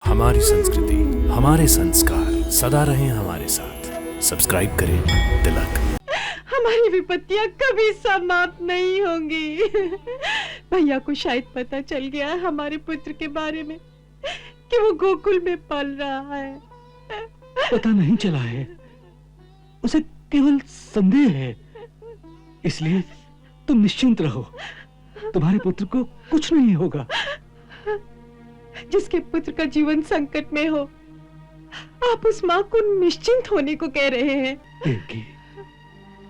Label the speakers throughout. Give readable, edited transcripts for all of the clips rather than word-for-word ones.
Speaker 1: हमारी संस्कृति, हमारे संस्कार सदा रहें हमारे साथ। सब्सक्राइब करें तिलक।
Speaker 2: हमारी विपत्तियां कभी समाप्त नहीं होंगी। भैया को शायद पता चल गया है हमारे पुत्र के बारे में कि वो गोकुल में पल रहा है।
Speaker 3: पता नहीं चला है, उसे केवल संदेह है। इसलिए तुम निश्चिंत रहो, तुम्हारे पुत्र को कुछ नहीं होगा।
Speaker 2: जिसके पुत्र का जीवन संकट में हो, आप उस माँ को निश्चिंत होने को कह रहे हैं।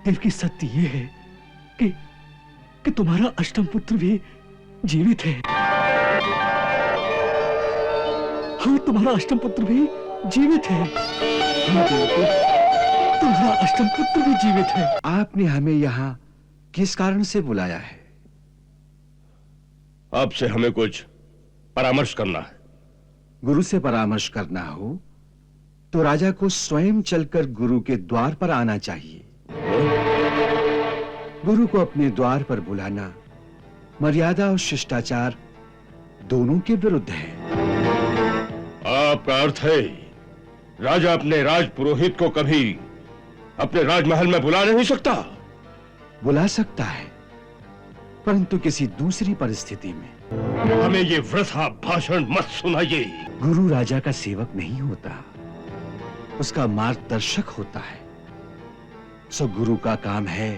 Speaker 3: देवकी सत्य ये है कि तुम्हारा अष्टम पुत्र भी जीवित है। हाँ, तुम्हारा अष्टम पुत्र भी जीवित है। हाँ देवकी, तुम्हारा अष्टम पुत्र भी जीवित है।
Speaker 4: आपने हमें यहाँ किस कारण से बुलाया है?
Speaker 5: आपसे हमें कुछ परामर्श करना है।
Speaker 4: गुरु से परामर्श करना हो तो राजा को स्वयं चलकर गुरु के द्वार पर आना चाहिए। गुरु को अपने द्वार पर बुलाना मर्यादा और शिष्टाचार दोनों के विरुद्ध है।
Speaker 5: आपका अर्थ है राजा अपने राज पुरोहित को कभी अपने राजमहल में बुला नहीं सकता?
Speaker 4: बुला सकता है, परंतु किसी दूसरी परिस्थिति में।
Speaker 5: हमें ये वृथा भाषण मत सुनाइए।
Speaker 4: गुरु राजा का सेवक नहीं होता, उसका मार्गदर्शक होता है। सो गुरु का काम है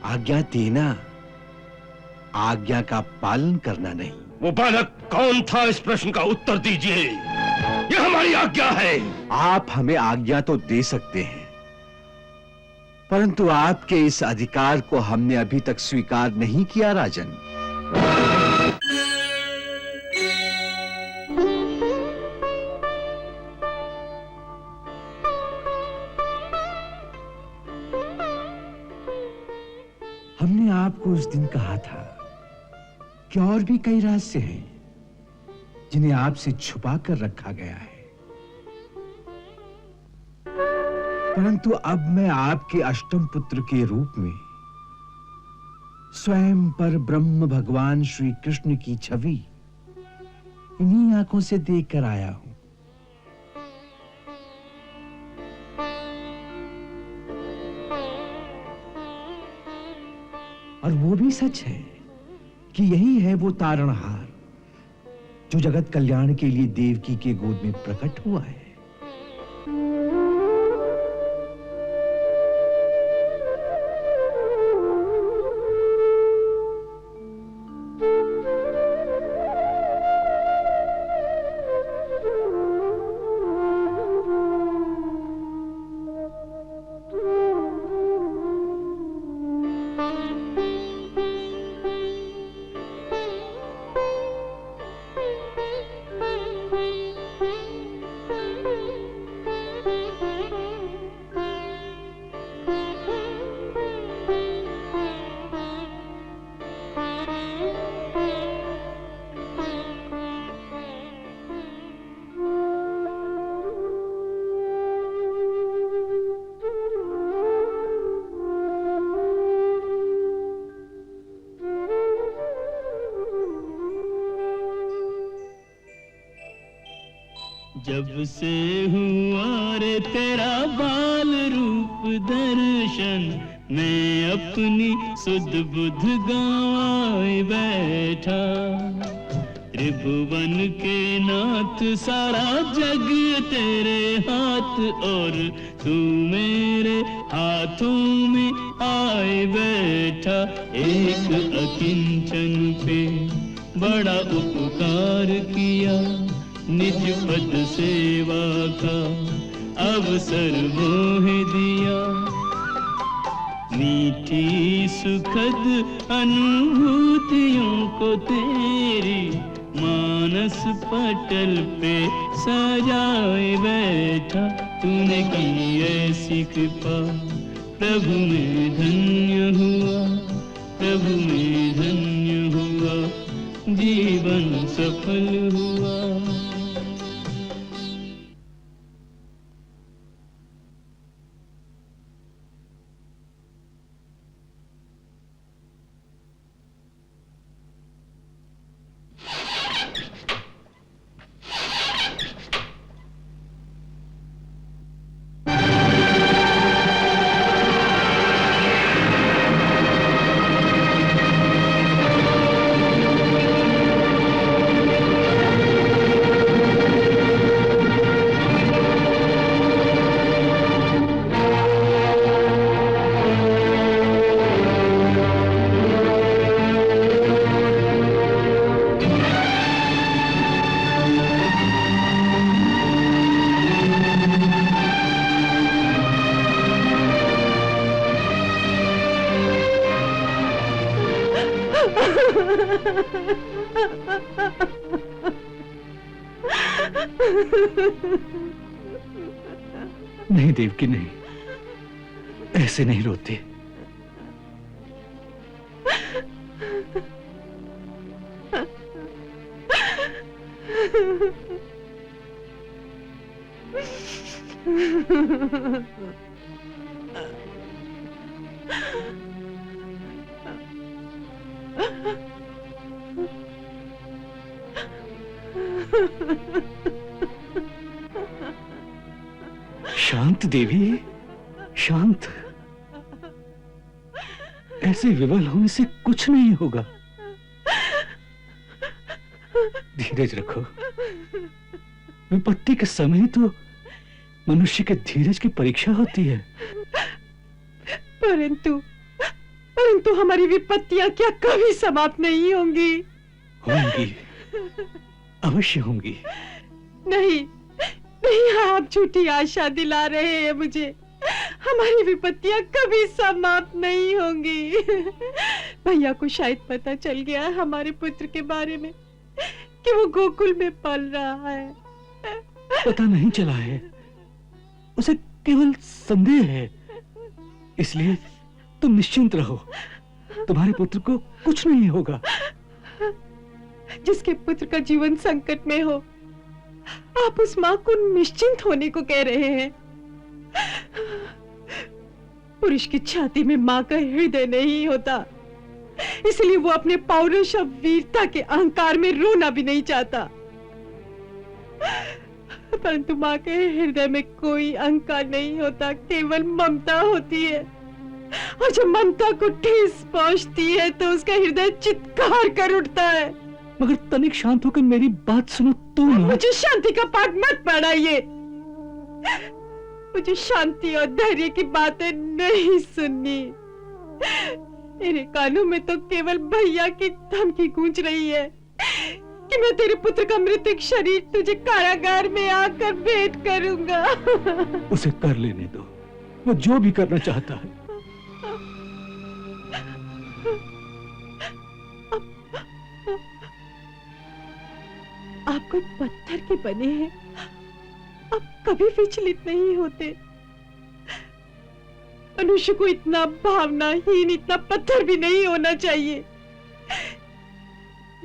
Speaker 4: आज्ञा देना, आज्ञा का पालन करना नहीं।
Speaker 5: वो बालक कौन था, इस प्रश्न का उत्तर दीजिए। ये हमारी आज्ञा है।
Speaker 4: आप हमें आज्ञा तो दे सकते हैं, परंतु आपके इस अधिकार को हमने अभी तक स्वीकार नहीं किया राजन। हमने आपको उस दिन कहा था कि और भी कई रहस्य हैं जिन्हें आपसे छुपा कर रखा गया है, परंतु अब मैं आपके अष्टम पुत्र के रूप में स्वयं पर ब्रह्म भगवान श्री कृष्ण की छवि इन्हीं आंखों से देखकर आया हूं। और वो भी सच है कि यही है वो तारणहार जो जगत कल्याण के लिए देवकी के गोद में प्रकट हुआ है।
Speaker 6: जब से हुआ रे तेरा बाल रूप दर्शन, मैं अपनी सुध बुध गंवाए बैठा। त्रिभुवन के नाथ सारा जग तेरे हाथ, और तू मेरे हाथों में आए बैठा। एक अकिंचन पे बड़ा उपकार किया, निज पद सेवा का अवसर मोह दिया। मीठी सुखद अनुभूतियों को तेरी मानस पटल पे सजाए बैठा। तूने की ऐसी कृपा, प्रभु में धन्य हुआ, प्रभु में धन्य हुआ, जीवन सफल हुआ।
Speaker 3: नहीं देवकी, नहीं, ऐसे नहीं रोते। शांत देवी, शांत। ऐसे विवल होने से कुछ नहीं होगा। धीरज रखो। विपत्ति के समय तो मनुष्य के धीरज की परीक्षा होती है।
Speaker 2: परंतु हमारी विपत्तियां क्या कभी समाप्त नहीं होंगी?
Speaker 3: होंगी, अवश्य होंगी।
Speaker 2: नहीं, आप झूठी आशा दिला रहे हैं मुझे। हमारी विपत्तियां कभी समाप्त नहीं होंगी। भैया को शायद पता चल गया हमारे पुत्र के बारे में कि वो गोकुल में पल रहा है।
Speaker 3: पता नहीं चला है, उसे केवल संदेह है। इसलिए तुम निश्चिंत रहो, तुम्हारे पुत्र को कुछ नहीं होगा।
Speaker 2: जिसके पुत्र का जीवन संकट में हो, आप उस माँ को निश्चिंत होने को कह रहे हैं। पुरुष की छाती में माँ का हृदय नहीं होता, इसलिए वो अपने पौरुष और वीरता के अहंकार में रोना भी नहीं चाहता। परंतु माँ के हृदय में कोई अहंकार नहीं होता, केवल ममता होती है। और जब ममता को ठेस पहुंचती है तो उसका हृदय चित्कार कर उठता है।
Speaker 3: मगर तनिक शांत होकर मेरी बात सुनो तो ना।
Speaker 2: मुझे शांति का पाठ मत पढ़ाइए। मुझे शांति और धैर्य की बातें नहीं सुननी। मेरे कानों में तो केवल भैया की धमकी गूंज रही है कि मैं तेरे पुत्र का मृतक शरीर तुझे कारागार में आकर भेंट करूंगा।
Speaker 3: उसे कर लेने दो, वो जो भी करना चाहता है।
Speaker 2: आप कोई पत्थर के बने हैं, आप कभी विचलित नहीं होते। मनुष्य को इतना भावनाहीन, इतना पत्थर भी नहीं होना चाहिए।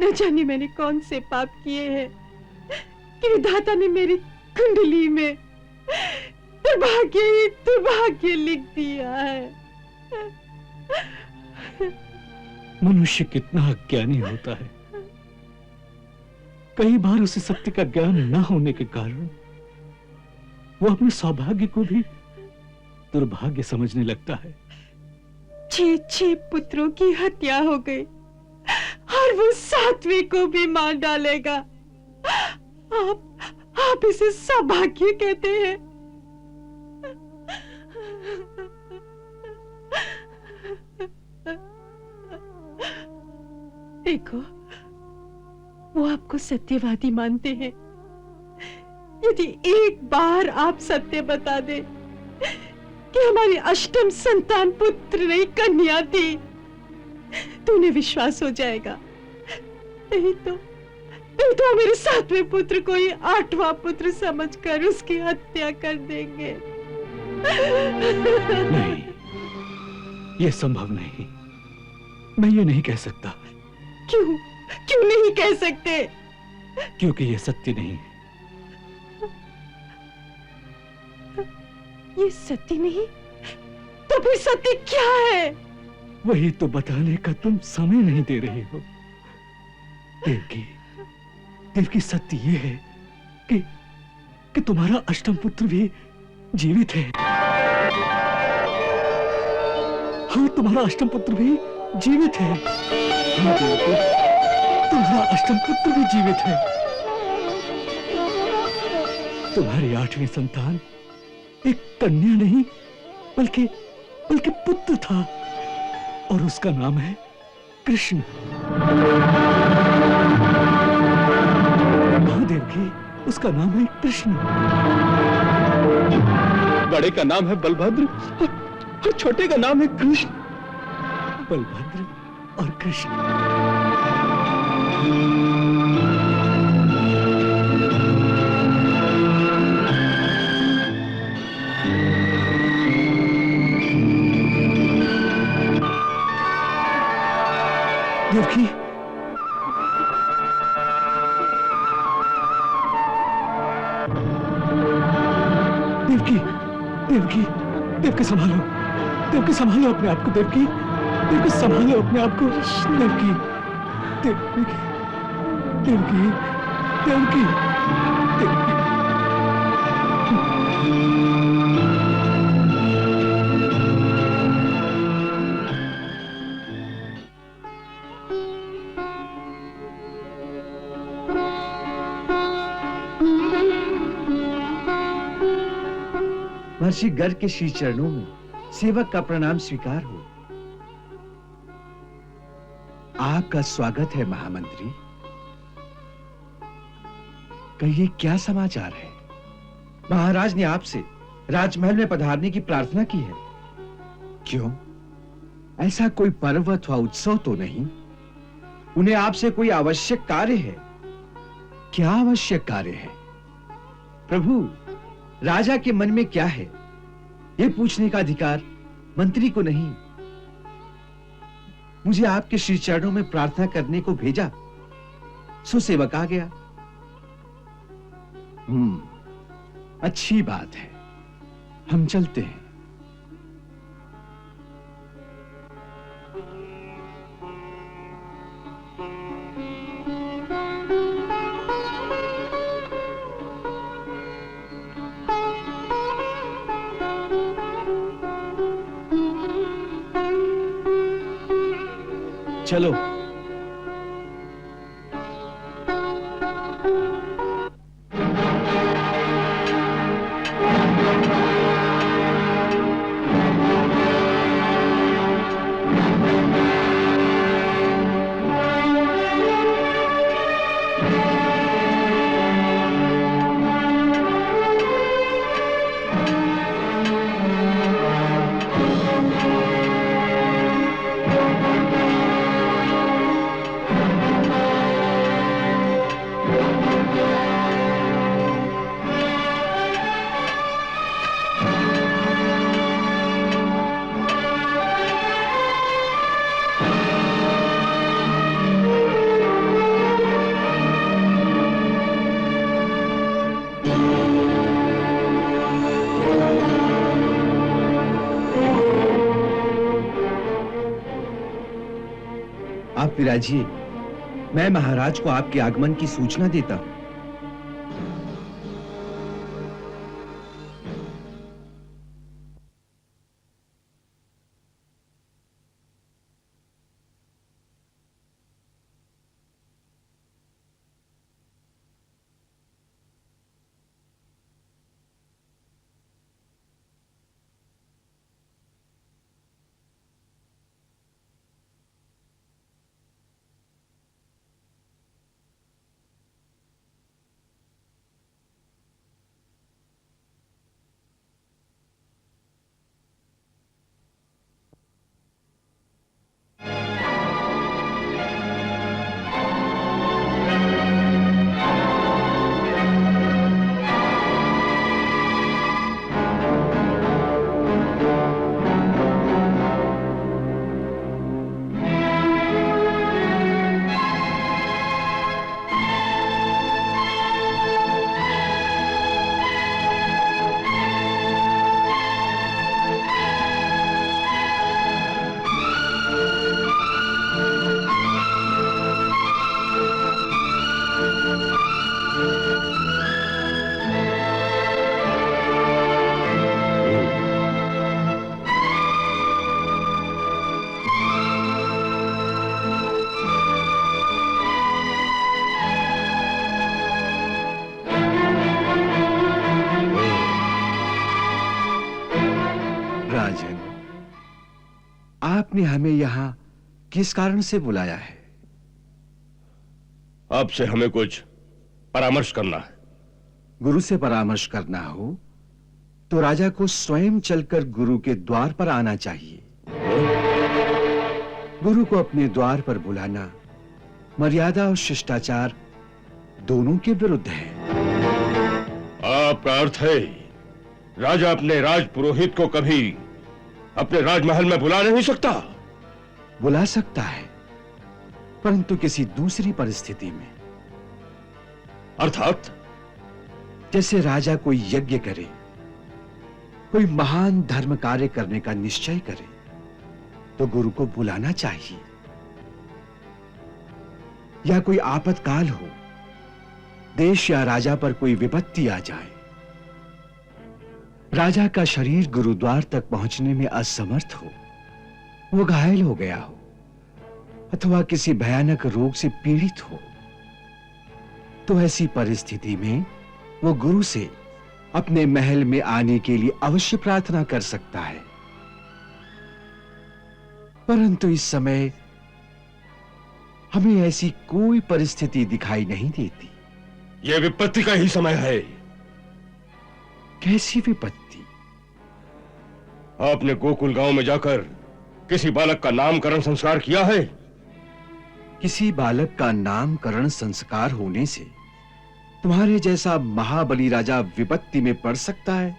Speaker 2: न जाने मैंने कौन से पाप किए हैं कि विधाता ने मेरी कुंडली में दुर्भाग्य ही दुर्भाग्य लिख दिया है।
Speaker 3: मनुष्य कितना अज्ञानी होता है। कई बार उसे सत्य का ज्ञान न होने के कारण वो अपने सौभाग्य को भी दुर्भाग्य समझने लगता है।
Speaker 2: 6 पुत्रों की हत्या हो गई और वो 7वें को भी मार डालेगा। आप इसे सौभाग्य कहते हैं? देखो, वो आपको सत्यवादी मानते हैं। यदि एक बार आप सत्य बता दे कि हमारी अष्टम संतान पुत्र नहीं कन्या थी, तो उन्हें विश्वास हो जाएगा। नहीं तो मेरे 7वें पुत्र को ही 8वां पुत्र समझकर उसकी हत्या कर देंगे।
Speaker 3: नहीं, यह संभव नहीं। मैं ये नहीं कह सकता।
Speaker 2: क्यों नहीं कह सकते?
Speaker 3: क्योंकि यह सत्य नहीं है।
Speaker 2: ये सत्य नहीं तो फिर सत्य क्या है?
Speaker 3: वही तो बताने का तुम समय नहीं दे रहे हो। देवकी, सत्य ये है कि तुम्हारा अष्टम पुत्र भी जीवित है। हाँ, तुम्हारा अष्टम पुत्र भी जीवित है। हाँ देवकी, तुम्हारा अष्टम पुत्र भी जीवित है। तुम्हारी 8वीं संतान एक कन्या नहीं बल्कि पुत्र था, और उसका नाम है कृष्ण। महादेवकी, उसका नाम है कृष्ण।
Speaker 5: बड़े का नाम है बलभद्र और छोटे का नाम है कृष्ण।
Speaker 3: बलभद्र और कृष्ण। देवकी, देवकी, देवकी संभालो, देवकी संभालो अपने आप को, देवकी, देवकी संभालो अपने आप को, देवकी, देवकी, देवकी, देवकी, देवकी।
Speaker 4: महर्षि गर्ग के श्री चरणों में सेवक का प्रणाम स्वीकार हो। आपका स्वागत है महामंत्री। कहिए क्या समाचार है? महाराज ने आपसे राजमहल में पधारने की प्रार्थना की है। क्यों? ऐसा कोई पर्व अथवा उत्सव तो नहीं? उन्हें आपसे कोई आवश्यक कार्य है? क्या आवश्यक कार्य है? प्रभु, राजा के मन में क्या है, यह पूछने का अधिकार मंत्री को नहीं। मुझे आपके श्री चरणों में प्रार्थना करने को भेजा, सो सेवक आ गया। अच्छी बात है, हम चलते हैं। चलो। आप विराजिए, मैं महाराज को आपके आगमन की सूचना देता हूं। राजन, आपने हमें यहां किस कारण से बुलाया है?
Speaker 5: आपसे हमें कुछ परामर्श करना है।
Speaker 4: गुरु से परामर्श करना हो तो राजा को स्वयं चलकर गुरु के द्वार पर आना चाहिए। गुरु को अपने द्वार पर बुलाना मर्यादा और शिष्टाचार दोनों के विरुद्ध है।
Speaker 5: आपका अर्थ है राजा अपने राज पुरोहित को कभी अपने राजमहल में बुला नहीं सकता?
Speaker 4: बुला सकता है, परंतु किसी दूसरी परिस्थिति में।
Speaker 5: अर्थात?
Speaker 4: जैसे राजा कोई यज्ञ करे कोई महान धर्म कार्य करने का निश्चय करे तो गुरु को बुलाना चाहिए। या कोई आपातकाल हो, देश या राजा पर कोई विपत्ति आ जाए, राजा का शरीर गुरुद्वार तक पहुंचने में असमर्थ हो, वो घायल हो गया हो अथवा किसी भयानक रोग से पीड़ित हो, तो ऐसी परिस्थिति में वो गुरु से अपने महल में आने के लिए अवश्य प्रार्थना कर सकता है। परंतु इस समय हमें ऐसी कोई परिस्थिति दिखाई नहीं देती।
Speaker 5: यह विपत्ति का ही समय है।
Speaker 4: कैसी विपत्ति?
Speaker 5: आपने गोकुल गांव में जाकर किसी बालक का नामकरण संस्कार किया है?
Speaker 4: किसी बालक का नामकरण संस्कार होने से तुम्हारे जैसा महाबली राजा विपत्ति में पड़ सकता है?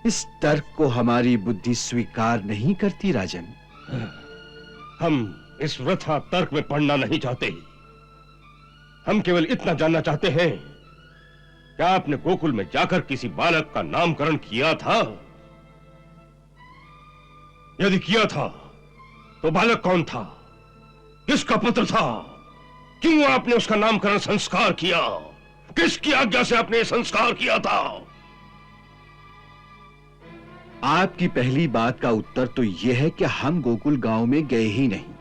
Speaker 4: इस तर्क को हमारी बुद्धि स्वीकार नहीं करती राजन।
Speaker 5: हम इस वृथा तर्क में पड़ना नहीं चाहते। हम केवल इतना जानना चाहते हैं, क्या आपने गोकुल में जाकर किसी बालक का नामकरण किया था? यदि किया था तो बालक कौन था? किसका पुत्र था? क्यों आपने उसका नामकरण संस्कार किया? किसकी आज्ञा से आपने यह संस्कार किया था?
Speaker 4: आपकी पहली बात का उत्तर तो यह है कि हम गोकुल गांव में गए ही नहीं।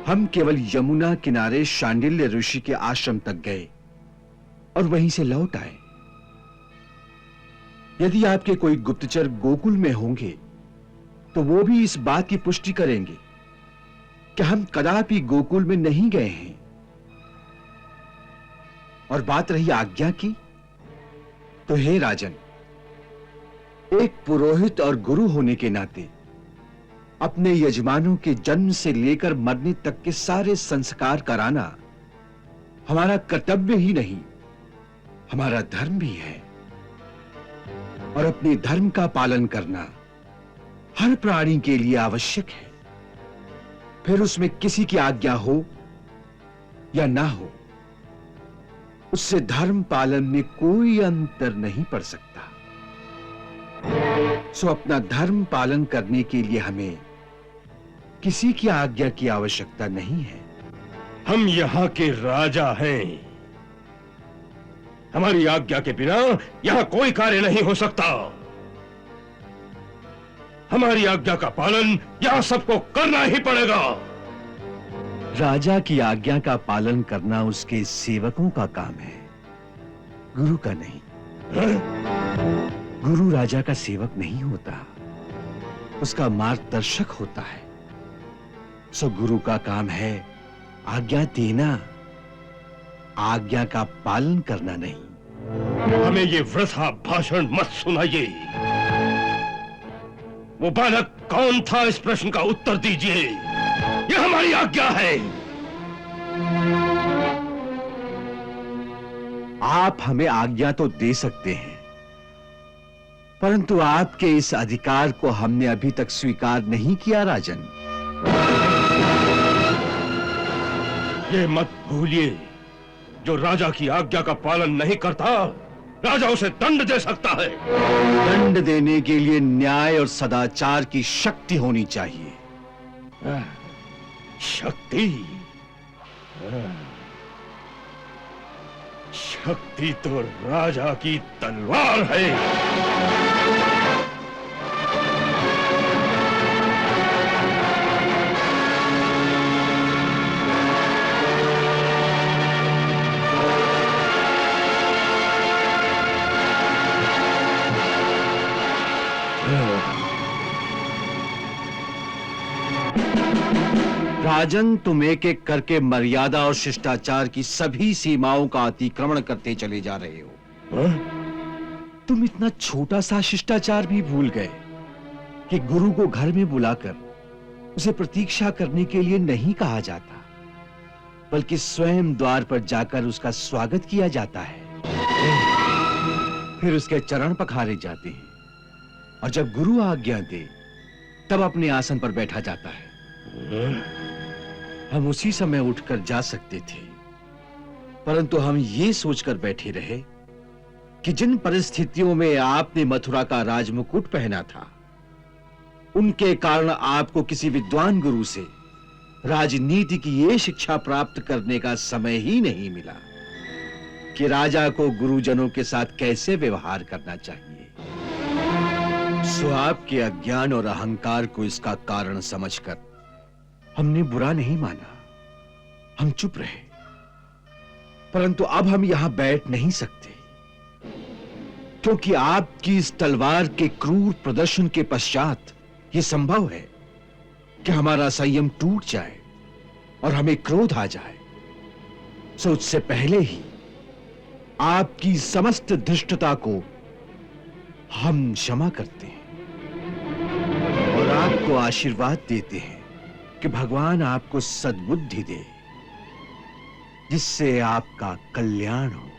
Speaker 4: हम केवल यमुना किनारे शांडिल्य ऋषि के आश्रम तक गए और वहीं से लौट आए। यदि आपके कोई गुप्तचर गोकुल में होंगे तो वो भी इस बात की पुष्टि करेंगे कि हम कदापि गोकुल में नहीं गए हैं। और बात रही आज्ञा की, तो हे राजन, एक पुरोहित और गुरु होने के नाते अपने यजमानों के जन्म से लेकर मरने तक के सारे संस्कार कराना हमारा कर्तव्य ही नहीं, हमारा धर्म भी है। और अपने धर्म का पालन करना हर प्राणी के लिए आवश्यक है, फिर उसमें किसी की आज्ञा हो या ना हो, उससे धर्म पालन में कोई अंतर नहीं पड़ सकता। सो अपना धर्म पालन करने के लिए हमें किसी की आज्ञा की आवश्यकता नहीं है।
Speaker 5: हम यहां के राजा हैं। हमारी आज्ञा के बिना यहां कोई कार्य नहीं हो सकता। हमारी आज्ञा का पालन यहां सबको करना ही पड़ेगा।
Speaker 4: राजा की आज्ञा का पालन करना उसके सेवकों का काम है, गुरु का नहीं। गुरु राजा का सेवक नहीं होता, उसका मार्गदर्शक होता है। सो गुरु का काम है आज्ञा देना, आज्ञा का पालन करना नहीं।
Speaker 5: हमें ये वृथा भाषण मत सुनाइए। वो बालक कौन था, इस प्रश्न का उत्तर दीजिए। ये हमारी आज्ञा है।
Speaker 4: आप हमें आज्ञा तो दे सकते हैं, परंतु आपके इस अधिकार को हमने अभी तक स्वीकार नहीं किया राजन।
Speaker 5: ये मत भूलिए, जो राजा की आज्ञा का पालन नहीं करता, राजा उसे दंड दे सकता है।
Speaker 4: दंड देने के लिए न्याय और सदाचार की शक्ति होनी चाहिए।
Speaker 5: शक्ति? शक्ति तो राजा की तलवार है।
Speaker 4: राजन, तुम एक एक करके मर्यादा और शिष्टाचार की सभी सीमाओं का अतिक्रमण करते चले जा रहे हो। तुम इतना छोटा सा शिष्टाचार भी भूल गए कि गुरु को घर में बुलाकर उसे प्रतीक्षा करने के लिए नहीं कहा जाता, बल्कि स्वयं द्वार पर जाकर उसका स्वागत किया जाता है। फिर उसके चरण पखारे जाते हैं और जब गुरु आज्ञा दे तब अपने आसन पर बैठा जाता है। हम उसी समय उठकर जा सकते थे, परंतु हम ये सोचकर बैठे रहे कि जिन परिस्थितियों में आपने मथुरा का राजमुकुट पहना था, उनके कारण आपको किसी विद्वान गुरु से राजनीति की ये शिक्षा प्राप्त करने का समय ही नहीं मिला कि राजा को गुरुजनों के साथ कैसे व्यवहार करना चाहिए। सो आपके अज्ञान और अहंकार को इसका कारण समझकर हमने बुरा नहीं माना, हम चुप रहे। परंतु अब हम यहां बैठ नहीं सकते, क्योंकि आपकी इस तलवार के क्रूर प्रदर्शन के पश्चात यह संभव है कि हमारा संयम टूट जाए और हमें क्रोध आ जाए। सो उससे पहले ही आपकी समस्त धृष्टता को हम क्षमा करते हैं और आपको आशीर्वाद देते हैं कि भगवान आपको सद्बुद्धि दे, जिससे आपका कल्याण हो।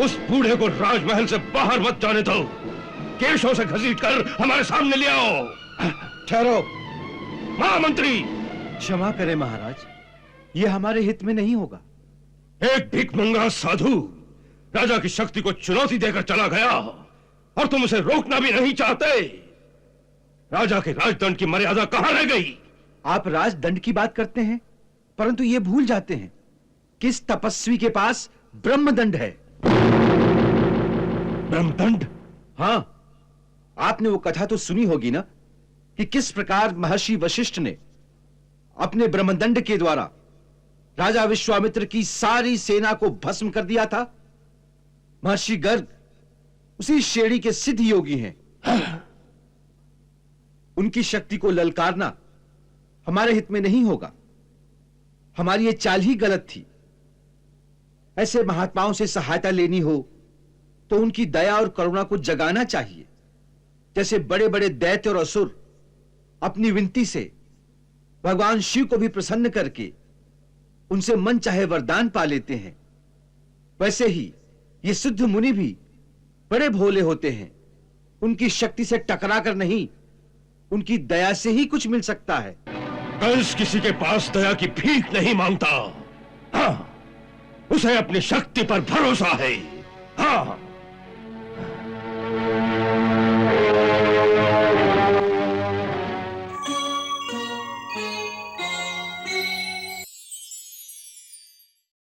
Speaker 5: उस बूढ़े को राजमहल से बाहर मत जाने दो। केशों से घसीटकर हमारे सामने ले आओ।
Speaker 4: ठहरो
Speaker 5: महामंत्री।
Speaker 4: क्षमा करें महाराज, यह हमारे हित में नहीं होगा।
Speaker 5: एक भिखमंगा साधु राजा की शक्ति को चुनौती देकर चला गया और तुम उसे रोकना भी नहीं चाहते। राजा के राजदंड की मर्यादा कहां रह गई?
Speaker 4: आप राजदंड की बात करते हैं, परंतु ये भूल जाते हैं कि इस तपस्वी के पास ब्रह्मदंड है।
Speaker 5: ब्रह्मदंड?
Speaker 4: हां, आपने वो कथा तो सुनी होगी ना कि किस प्रकार महर्षि वशिष्ठ ने अपने ब्रह्मदंड के द्वारा राजा विश्वामित्र की सारी सेना को भस्म कर दिया था। महर्षि गर्ग उसी श्रेणी के सिद्ध योगी हैं। उनकी शक्ति को ललकारना हमारे हित में नहीं होगा। हमारी ये चाल ही गलत थी। ऐसे महात्माओं से सहायता लेनी हो तो उनकी दया और करुणा को जगाना चाहिए। जैसे बड़े बड़े दैत्य और असुर अपनी विनती से भगवान शिव को भी प्रसन्न करके उनसे मन चाहे वरदान पा लेते हैं, वैसे ही ये सिद्ध मुनि भी बड़े भोले होते हैं। उनकी शक्ति से टकराकर नहीं, उनकी दया से ही कुछ मिल सकता है।
Speaker 5: कंस किसी के पास दया की भीख नहीं मांगता। हाँ, उसे अपनी शक्ति पर भरोसा है। हाँ,